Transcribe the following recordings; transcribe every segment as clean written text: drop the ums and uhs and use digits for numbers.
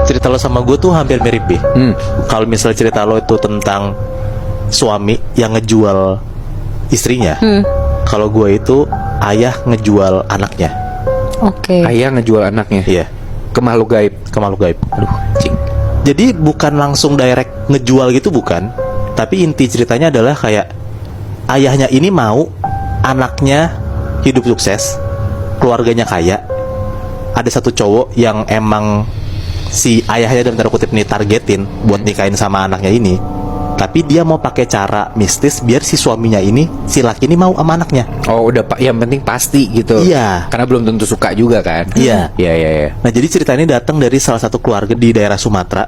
cerita lo sama gue tuh hampir mirip, Bi. Kalau misalnya cerita lo itu tentang suami yang ngejual istrinya, kalau gue itu ayah ngejual anaknya. Oke. Ayah ngejual anaknya. Iya, Ke makhluk gaib. ke makhluk gaib. Aduh, cing. Jadi bukan langsung direct ngejual gitu, bukan. Tapi inti ceritanya adalah kayak ayahnya ini mau anaknya hidup sukses, keluarganya kaya. Ada satu cowok yang emang si ayahnya dalam tanda kutip nih targetin buat nikahin sama anaknya ini. Tapi dia mau pakai cara mistis biar si suaminya ini, si laki ini mau sama anaknya. Oh, udah Pak, yang penting pasti gitu. Iya. Karena belum tentu suka juga kan. Iya. Iya. Nah, jadi cerita ini datang dari salah satu keluarga di daerah Sumatera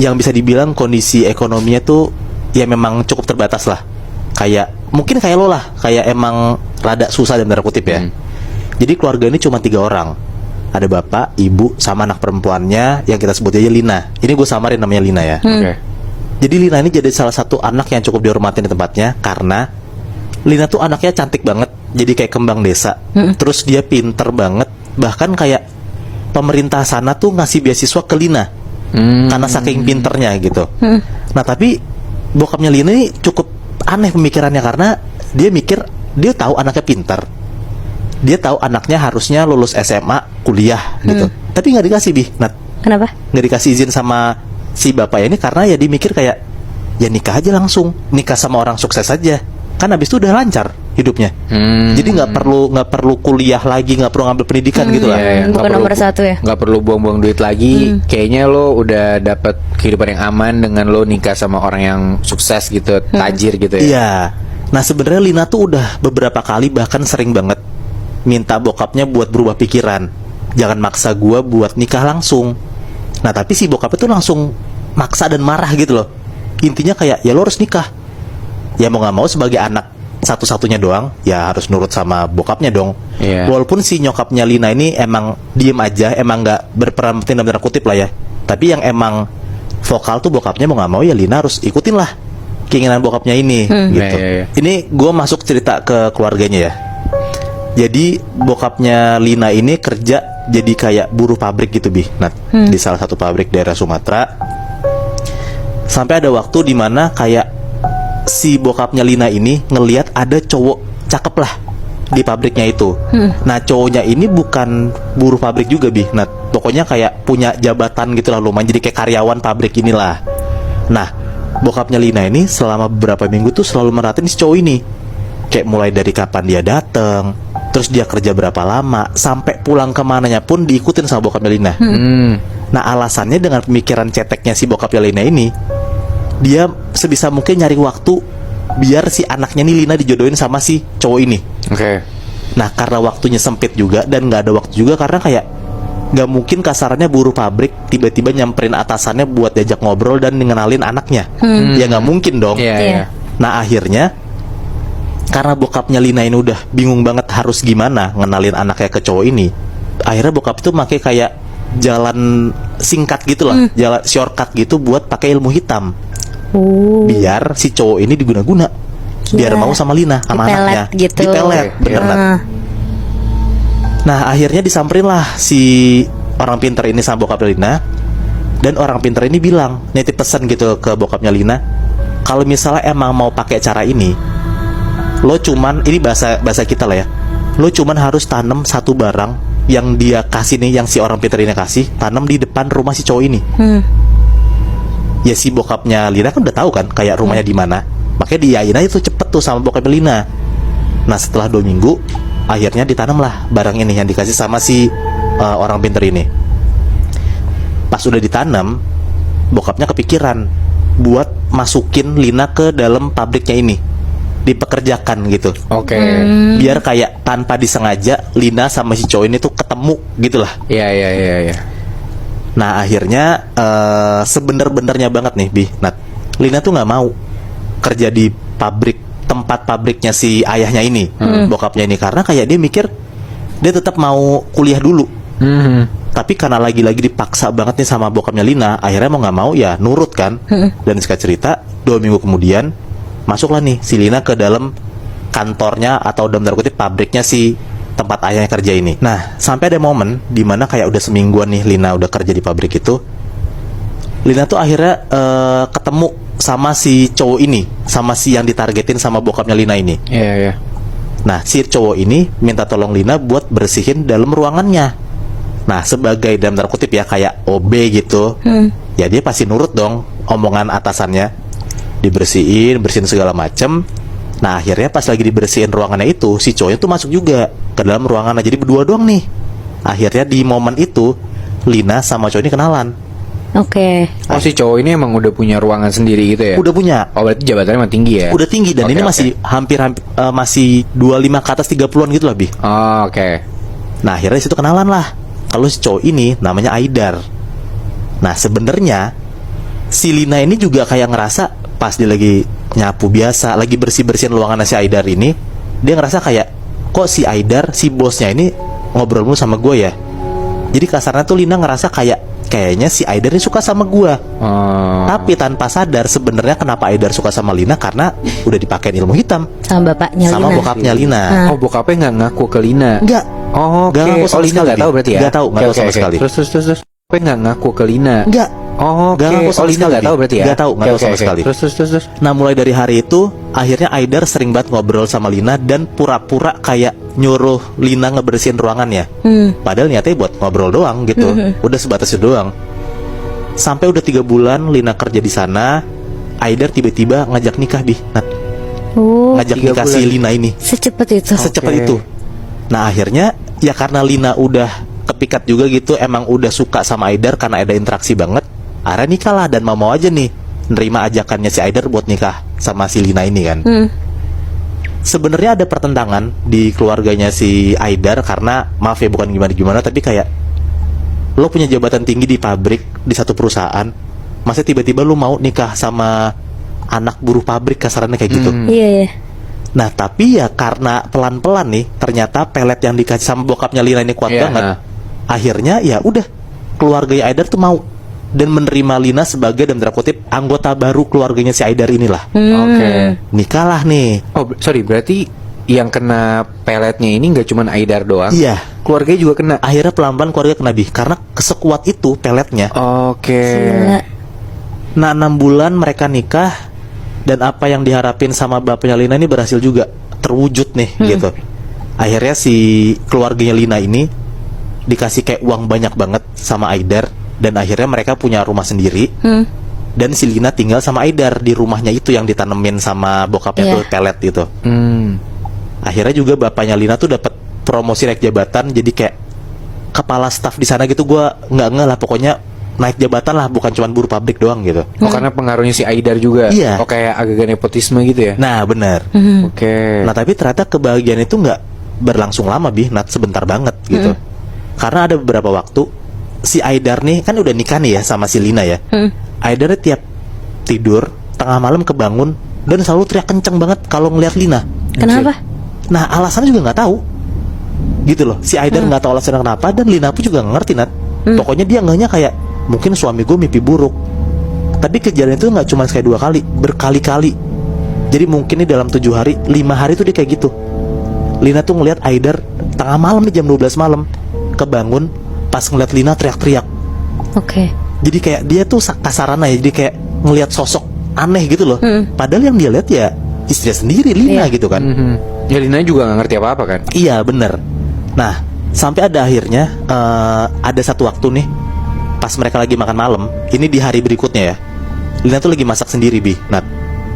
yang bisa dibilang kondisi ekonominya tuh ya memang cukup terbatas lah. Kayak mungkin kayak lo lah, kayak emang rada susah dalam tanda kutip ya. Jadi keluarga ini cuma 3 orang. Ada bapak, ibu, sama anak perempuannya yang kita sebut aja Lina. Ini gue samarin namanya Lina ya. Oke. Jadi Lina ini jadi salah satu anak yang cukup dihormatin di tempatnya karena Lina tuh anaknya cantik banget, jadi kayak kembang desa. Terus dia pinter banget, bahkan kayak pemerintah sana tuh ngasih beasiswa ke Lina karena saking pinternya gitu. Nah tapi bokapnya Lina ini cukup aneh pemikirannya karena dia mikir dia tahu anaknya pinter, dia tahu anaknya harusnya lulus SMA, kuliah gitu. Tapi nggak dikasih, Bi. Nah, Kenapa? nggak dikasih izin sama si bapak ini karena ya dia mikir kayak ya nikah aja langsung, nikah sama orang sukses aja, kan habis itu udah lancar hidupnya. Jadi nggak perlu kuliah lagi, nggak perlu ngambil pendidikan gitu lah. Iya. Bukan Nggak nomor perlu- 1 ya. Nggak perlu buang-buang duit lagi. Kayaknya lo udah dapat kehidupan yang aman dengan lo nikah sama orang yang sukses gitu, tajir gitu ya. Iya. Nah sebenarnya Lina tuh udah beberapa kali bahkan sering banget minta bokapnya buat berubah pikiran, jangan maksa gua buat nikah langsung. Nah tapi si bokapnya tuh langsung maksa dan marah gitu loh. Intinya kayak ya lo harus nikah. Ya mau nggak mau sebagai anak satu-satunya doang ya harus nurut sama bokapnya dong. Iya. Walaupun si nyokapnya Lina ini emang diem aja, emang nggak berperan penting dalam tanda kutip lah ya. Tapi yang emang vokal tuh bokapnya mau nggak mau ya Lina harus ikutin lah keinginan bokapnya ini gitu. Iya. Ini gue masuk cerita ke keluarganya ya. Jadi bokapnya Lina ini kerja jadi kayak buruh pabrik gitu, Bi. Nah, di salah satu pabrik daerah Sumatera. Sampai ada waktu dimana kayak si bokapnya Lina ini ngelihat ada cowok cakep lah di pabriknya itu. Nah cowoknya ini bukan buruh pabrik juga, Bi. Nah pokoknya kayak punya jabatan gitu lah, lumayan jadi kayak karyawan pabrik inilah. Nah bokapnya Lina ini selama beberapa minggu tuh selalu merhatiin si cowok ini, kayak mulai dari kapan dia datang, terus dia kerja berapa lama, sampai pulang kemananya pun diikutin sama bokapnya Lina. Nah alasannya dengan pemikiran ceteknya si bokapnya Lina ini, dia sebisa mungkin nyari waktu biar si anaknya nih Lina dijodohin sama si cowok ini. Oke. Nah karena waktunya sempit juga dan nggak ada waktu juga karena kayak nggak mungkin kasarannya buruh pabrik tiba-tiba nyamperin atasannya buat diajak ngobrol dan ngenalin anaknya. Ya nggak mungkin dong. Iya. Iya. Nah akhirnya karena bokapnya Lina ini udah bingung banget harus gimana ngenalin anaknya ke cowok ini, akhirnya bokap itu pakai kayak jalan singkat gitu lah, jalan shortcut gitu buat pakai ilmu hitam biar si cowok ini diguna-guna, biar mau sama Lina, sama Dipelet anaknya gitu. dipelet, Oke, bener iya. Nat. Nah akhirnya disamperin lah si orang pinter ini sama bokapnya Lina. Dan orang pinter ini bilang, nitip pesan gitu ke bokapnya Lina, kalau misalnya emang mau pakai cara ini, lo cuman, ini bahasa kita lah ya, lo cuman harus tanam satu barang yang dia kasih nih, yang si orang pinter ini kasih, tanam di depan rumah si cowok ini. Ya si bokapnya Lina kan udah tahu kan kayak rumahnya di mana, makanya diain aja tuh cepet tuh sama bokapnya Lina. Nah setelah 2 minggu akhirnya ditanam lah barang ini yang dikasih sama si orang pinter ini. Pas udah ditanam, bokapnya kepikiran buat masukin Lina ke dalam pabriknya ini, dipekerjakan gitu. Oke. Biar kayak tanpa disengaja Lina sama si cowok ini tuh ketemu gitu lah. Iya. Nah akhirnya sebener-benernya banget nih, Bi, Nat, Lina tuh nggak mau kerja di pabrik, tempat pabriknya si ayahnya ini, bokapnya ini, karena kayak dia mikir dia tetap mau kuliah dulu. Tapi karena lagi-lagi dipaksa banget nih sama bokapnya Lina, akhirnya mau nggak mau ya nurut kan. Dan singkat cerita 2 minggu kemudian masuklah nih si Lina ke dalam kantornya atau dalam tanda kutip pabriknya si tempat ayahnya kerja ini. Nah sampai ada momen dimana kayak udah semingguan nih Lina udah kerja di pabrik itu, Lina tuh akhirnya ketemu sama si cowok ini, sama si yang ditargetin sama bokapnya Lina ini. Iya, iya. Nah, si cowok ini minta tolong Lina buat bersihin dalam ruangannya. Nah, sebagai dalam tanda kutip ya kayak OB gitu, ya dia pasti nurut dong omongan atasannya. Bersihin segala macem. Nah, akhirnya pas lagi dibersihin ruangannya itu, si cowoknya tuh masuk juga ke dalam ruangannya. Jadi berdua doang nih. Akhirnya di momen itu Lina sama cowok ini kenalan. Oke. Oh, si cowok ini emang udah punya ruangan sendiri gitu ya? Udah punya. Oh, berarti jabatannya emang tinggi ya? Udah tinggi dan Oke, ini oke. masih hampir masih 25 ke atas 30-an gitu lah, Bi. Oh, oke. Nah, akhirnya di situ kenalan lah. Kalau si cowok ini namanya Aidar. Nah, sebenarnya si Lina ini juga kayak ngerasa pas dia lagi nyapu biasa, lagi bersih-bersihin ruangan si Aidar ini, dia ngerasa kayak kok si Aidar, si bosnya ini ngobrol mulu sama gue ya. Jadi kasarnya tuh Lina ngerasa kayaknya si Aidar ini suka sama gue. Oh. Tapi tanpa sadar sebenarnya kenapa Aidar suka sama Lina karena udah dipakein ilmu hitam Sama bapaknya sama Lina. bokapnya Lina. Oh, bokapnya nggak ngaku ke Lina? Enggak. Oh, oke. Nggak ngaku sama Oh, Lina sekali, nggak tahu berarti ya? Nggak tahu, nggak tahu sama sekali. Terus. Bokapnya nggak ngaku ke Lina? Enggak. Oh, oke. Nggak ngaku sama Oh, Lina sekali, nggak tahu berarti ya? Nggak tahu, nggak tahu sama sekali. Terus. Nah, mulai dari hari itu akhirnya Aidar sering banget ngobrol sama Lina dan pura-pura kayak nyuruh Lina ngebersihin ruangannya. Padahal niatnya buat ngobrol doang gitu. Udah sebatas itu doang. Sampai udah 3 bulan Lina kerja di sana, Aidar tiba-tiba ngajak nikah, Bi. Nah, Oh, ngajak 3 nikah si bulan. Lina ini. secepat itu. Secepat Oke. itu. Nah, akhirnya ya karena Lina udah kepikat juga gitu, emang udah suka sama Aidar karena ada interaksi banget. Akhirnya nikah lah dan mau aja nih nerima ajakannya si Aidar buat nikah sama si Lina ini kan. Sebenarnya ada pertentangan di keluarganya si Aidar karena maaf ya bukan gimana-gimana tapi kayak lo punya jabatan tinggi di pabrik di satu perusahaan, masa tiba-tiba lo mau nikah sama anak buruh pabrik kasarannya kayak gitu. Iya, iya. Nah tapi ya karena pelan-pelan nih ternyata pelet yang dikasih sama bokapnya Lina ini kuat Iya, banget. nah. Akhirnya ya udah keluarga Aidar tuh mau dan menerima Lina sebagai dalam tanda kutip anggota baru keluarganya si Aidar inilah. Oke. Nikahlah nih. Oh, sorry, berarti yang kena peletnya ini nggak cuma Aidar doang? Iya. Keluarganya juga kena? Akhirnya pelan-pelan keluarga kena Bi karena kesekuat itu peletnya. Oke. Gila. Nah 6 bulan mereka nikah dan apa yang diharapin sama bapaknya Lina ini berhasil juga terwujud nih gitu. Akhirnya si keluarganya Lina ini dikasih kayak uang banyak banget sama Aidar dan akhirnya mereka punya rumah sendiri. Dan si Lina tinggal sama Aidar di rumahnya itu yang ditanemin sama bokapnya Iya. tuh pelet gitu. Akhirnya juga bapaknya Lina tuh dapat promosi naik jabatan jadi kayak kepala staf di sana gitu. Gua nggak ngeh lah pokoknya naik jabatan lah bukan cuma buruh pabrik doang gitu. Oh, karena pengaruhnya si Aidar juga? Iya. Oh, kayak agak-agak nepotisme gitu ya? Nah bener. Oke. Nah tapi ternyata kebahagiaan itu nggak berlangsung lama Bi, Nat, sebentar banget gitu. Karena ada beberapa waktu si Aidar nih kan udah nikah nih ya sama si Lina ya. Aidar tiap tidur tengah malam kebangun dan selalu teriak kenceng banget kalau ngeliat Lina. Kenapa? Nah alasannya juga nggak tahu, gitu loh. Si Aidar nggak tahu alasannya kenapa dan Lina pun juga nggak ngerti Nat. Pokoknya dia ngehnya kayak mungkin suami gue mimpi buruk. Tapi kejadian itu nggak cuma sekali 2 kali, berkali-kali. Jadi mungkin nih dalam 7 hari, 5 hari tuh dia kayak gitu. Lina tuh ngeliat Aidar tengah malam nih jam 12 malam kebangun pas ngeliat Lina teriak-teriak. Oke. Jadi kayak dia tuh kasaran aja, jadi kayak ngeliat sosok aneh gitu loh. Padahal yang dia lihat ya istrinya sendiri Lina Iya. gitu kan. Ya, Lina juga nggak ngerti apa-apa kan? Iya bener. Nah sampai ada akhirnya ada satu waktu nih pas mereka lagi makan malam. Ini di hari berikutnya ya. Lina tuh lagi masak sendiri Bi, Nat,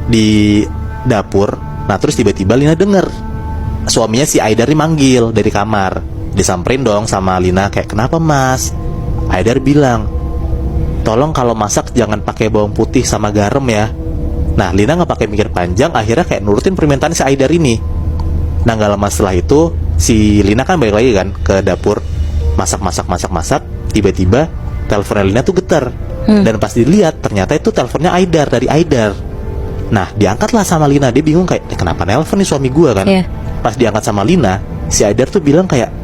di dapur. Nah terus tiba-tiba Lina denger suaminya si Aidar nih manggil dari kamar. Disamperin dong sama Lina kayak kenapa mas? Aidar bilang tolong kalau masak jangan pakai bawang putih sama garam ya. Nah Lina nggak pakai mikir panjang, akhirnya kayak nurutin permintaan si Aidar ini. Nah nggak lama setelah itu si Lina kan balik lagi kan ke dapur masak. Tiba-tiba teleponnya Lina tuh getar. Dan pas dilihat ternyata itu teleponnya Aidar, dari Aidar. Nah diangkatlah sama Lina. Dia bingung kayak kenapa nelpon nih suami gua kan. Iya. Pas diangkat sama Lina, si Aidar tuh bilang kayak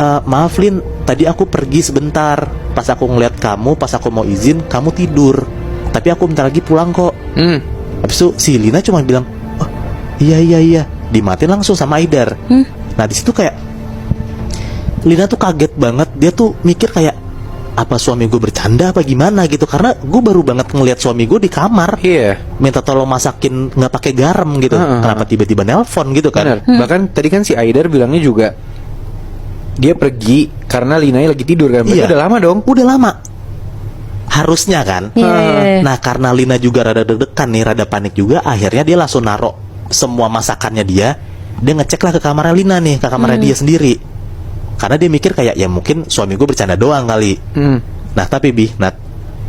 maaf Lin, tadi aku pergi sebentar. Pas aku ngeliat kamu, pas aku mau izin kamu tidur. Tapi aku bentar lagi pulang kok. Habis itu si Lina cuma bilang oh iya. Dimatiin langsung sama Aidar. Nah di situ kayak Lina tuh kaget banget. Dia tuh mikir kayak apa suami gue bercanda apa gimana gitu, karena gue baru banget ngelihat suami gue di kamar Iya. minta tolong masakin nggak pakai garam gitu. Kenapa tiba-tiba nelpon gitu kan? Benar. Bahkan tadi kan si Aidar bilangnya juga dia pergi karena Linanya lagi tidur kan. Berarti Iya. udah lama dong. Udah lama. Harusnya kan. Iya. Nah karena Lina juga rada deg-degan nih, rada panik juga, akhirnya dia langsung naruh semua masakannya dia ngecek lah ke kamarnya Lina nih, ke kamarnya dia sendiri. Karena dia mikir kayak ya mungkin suami gue bercanda doang kali. Nah tapi Nat,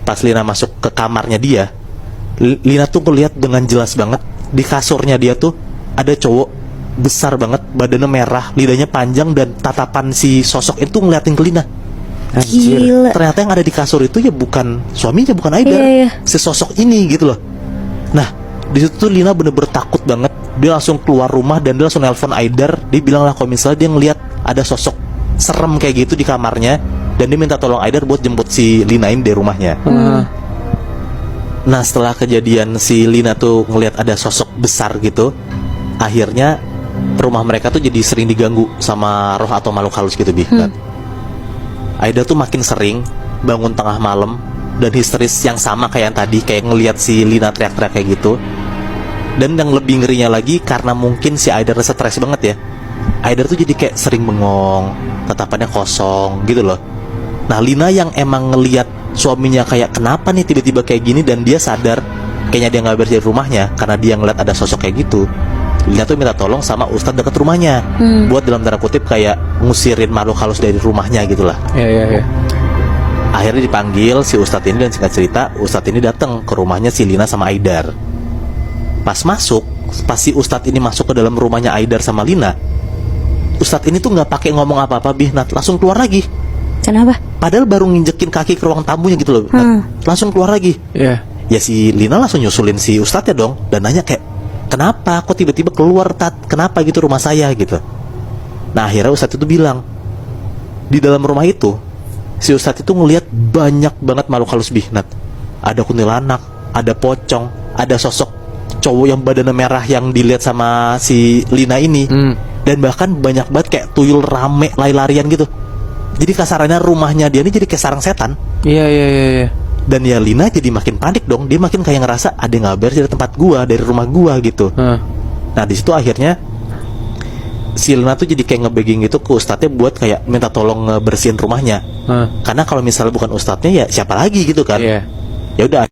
pas Lina masuk ke kamarnya dia, Lina tuh ngeliat dengan jelas banget di kasurnya dia tuh ada cowok besar banget, badannya merah, lidahnya panjang, dan tatapan si sosok itu ngeliatin ke Lina. Gila. Ternyata yang ada di kasur itu ya bukan suaminya, bukan Aidar, Iya. si sosok ini gitu loh. Nah di situ tuh Lina bener-bener takut banget. Dia langsung keluar rumah dan dia langsung nelpon Aidar. Dia bilang lah kalau misalnya dia ngeliat ada sosok serem kayak gitu di kamarnya, dan dia minta tolong Aidar buat jemput si Lina ini dari rumahnya. Nah setelah kejadian si Lina tuh ngelihat ada sosok besar gitu, akhirnya rumah mereka tuh jadi sering diganggu sama roh atau makhluk halus gitu Nat. Aida tuh makin sering bangun tengah malam dan histeris yang sama kayak yang tadi, kayak ngelihat si Lina teriak-teriak kayak gitu. Dan yang lebih ngerinya lagi, karena mungkin si Aidar stres banget ya, Aidar tuh jadi kayak sering bengong, tatapannya kosong gitu loh. Nah Lina yang emang ngelihat suaminya kayak kenapa nih tiba-tiba kayak gini, dan dia sadar kayaknya dia nggak bersih dari rumahnya karena dia ngeliat ada sosok kayak gitu. Lina tuh minta tolong sama ustadz dekat rumahnya buat dalam tanda kutip kayak ngusirin makhluk halus dari rumahnya gitulah. Iya. Akhirnya dipanggil si ustadz ini, dan singkat cerita ustadz ini datang ke rumahnya si Lina sama Aidar. Pas si ustadz ini masuk ke dalam rumahnya Aidar sama Lina, ustadz ini tuh nggak pakai ngomong apa-apa Nat, langsung keluar lagi. Kenapa? Padahal baru nginjekin kaki ke ruang tamunya gitu loh, Nat. Langsung keluar lagi. Iya. Ya si Lina langsung nyusulin si ustadz ya dong, dan nanya kayak kenapa kok tiba-tiba keluar Tat, kenapa gitu rumah saya gitu. Nah akhirnya ustadz itu bilang, di dalam rumah itu si ustadz itu ngelihat banyak banget makhluk halus Nat. Ada kuntilanak, ada pocong, ada sosok cowok yang badannya merah yang dilihat sama si Lina ini. Dan bahkan banyak banget kayak tuyul rame lari-larian gitu. Jadi kasarannya rumahnya dia ini jadi kayak sarang setan. Iya. Dan ya Lina jadi makin panik dong. Dia makin kayak ngerasa ada yang nggak beres dari tempat gua, dari rumah gua gitu. Nah di situ akhirnya si Lina tuh jadi kayak nge-begging gitu ke ustadznya buat kayak minta tolong ngebersihin rumahnya. Karena kalau misalnya bukan ustadznya ya siapa lagi gitu kan. Iya. Ya udah